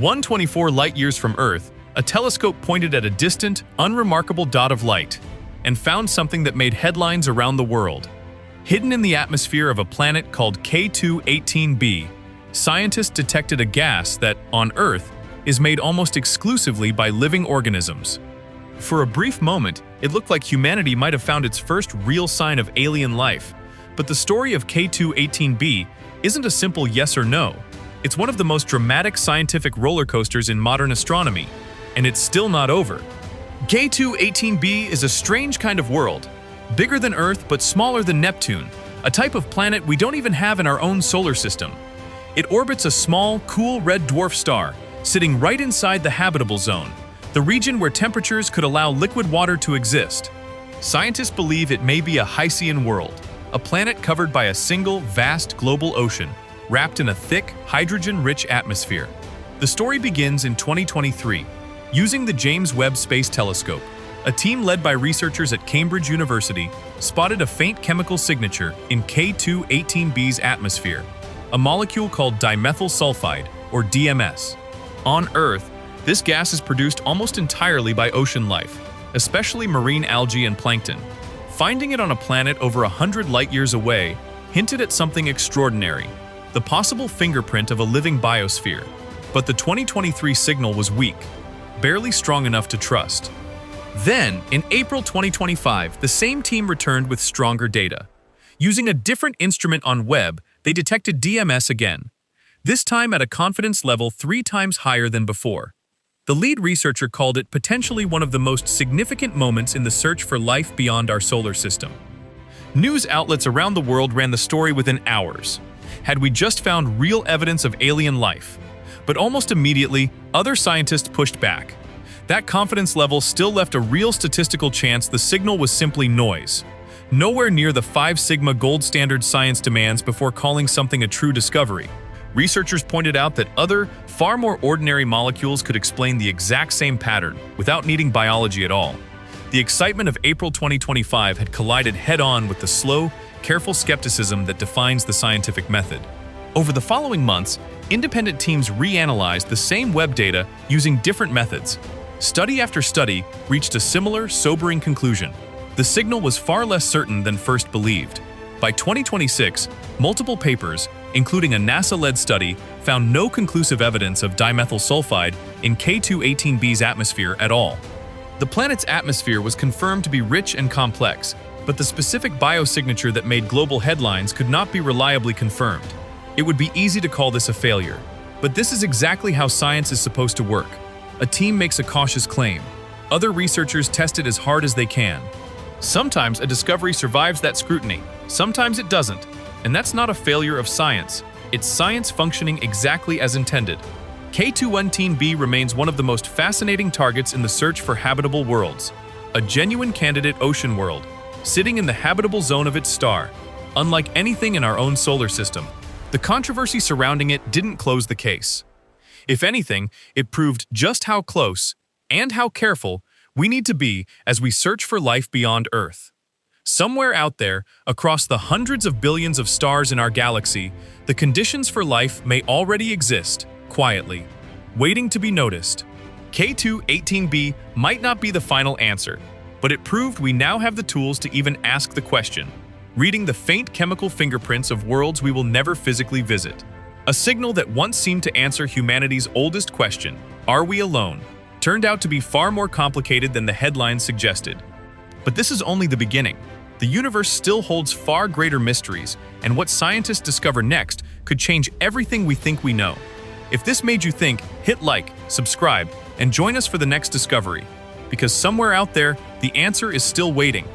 124 light-years from Earth, a telescope pointed at a distant, unremarkable dot of light and found something that made headlines around the world. Hidden in the atmosphere of a planet called K2-18b, scientists detected a gas that, on Earth, is made almost exclusively by living organisms. For a brief moment, it looked like humanity might have found its first real sign of alien life, but the story of K2-18b isn't a simple yes or no. It's one of the most dramatic scientific roller coasters in modern astronomy, and it's still not over. K2-18b is a strange kind of world, bigger than Earth but smaller than Neptune, a type of planet we don't even have in our own solar system. It orbits a small, cool red dwarf star, sitting right inside the habitable zone, the region where temperatures could allow liquid water to exist. Scientists believe it may be a Hycean world, a planet covered by a single, vast global ocean, wrapped in a thick, hydrogen-rich atmosphere. The story begins in 2023. Using the James Webb Space Telescope, a team led by researchers at Cambridge University spotted a faint chemical signature in K2-18b's atmosphere, a molecule called dimethyl sulfide, or DMS. On Earth, this gas is produced almost entirely by ocean life, especially marine algae and plankton. Finding it on a planet over 100 light-years away hinted at something extraordinary, the possible fingerprint of a living biosphere. But the 2023 signal was weak, barely strong enough to trust. Then, in April 2025, the same team returned with stronger data. Using a different instrument on Webb, they detected DMS again, this time at a confidence level 3 times higher than before. The lead researcher called it potentially one of the most significant moments in the search for life beyond our solar system. News outlets around the world ran the story within hours. Had we just found real evidence of alien life? But almost immediately, other scientists pushed back. That confidence level still left a real statistical chance the signal was simply noise. Nowhere near the 5 sigma gold standard science demands before calling something a true discovery. Researchers pointed out that other, far more ordinary molecules could explain the exact same pattern without needing biology at all. The excitement of April 2025 had collided head-on with the slow, careful skepticism that defines the scientific method. Over the following months, independent teams reanalyzed the same Webb data using different methods. Study after study reached a similar, sobering conclusion. The signal was far less certain than first believed. By 2026, multiple papers, including a NASA-led study, found no conclusive evidence of dimethyl sulfide in K2-18b's atmosphere at all. The planet's atmosphere was confirmed to be rich and complex, but the specific biosignature that made global headlines could not be reliably confirmed. It would be easy to call this a failure, but this is exactly how science is supposed to work. A team makes a cautious claim. Other researchers test it as hard as they can. Sometimes a discovery survives that scrutiny, sometimes it doesn't. And that's not a failure of science. It's science functioning exactly as intended. K2-18b remains one of the most fascinating targets in the search for habitable worlds. A genuine candidate ocean world, sitting in the habitable zone of its star, unlike anything in our own solar system. The controversy surrounding it didn't close the case. If anything, it proved just how close and how careful we need to be as we search for life beyond Earth. Somewhere out there, across the hundreds of billions of stars in our galaxy, the conditions for life may already exist, quietly, waiting to be noticed. K2-18b might not be the final answer, but it proved we now have the tools to even ask the question, reading the faint chemical fingerprints of worlds we will never physically visit. A signal that once seemed to answer humanity's oldest question, are we alone, turned out to be far more complicated than the headlines suggested. But this is only the beginning. The universe still holds far greater mysteries, and what scientists discover next could change everything we think we know. If this made you think, hit like, subscribe, and join us for the next discovery. Because somewhere out there, the answer is still waiting.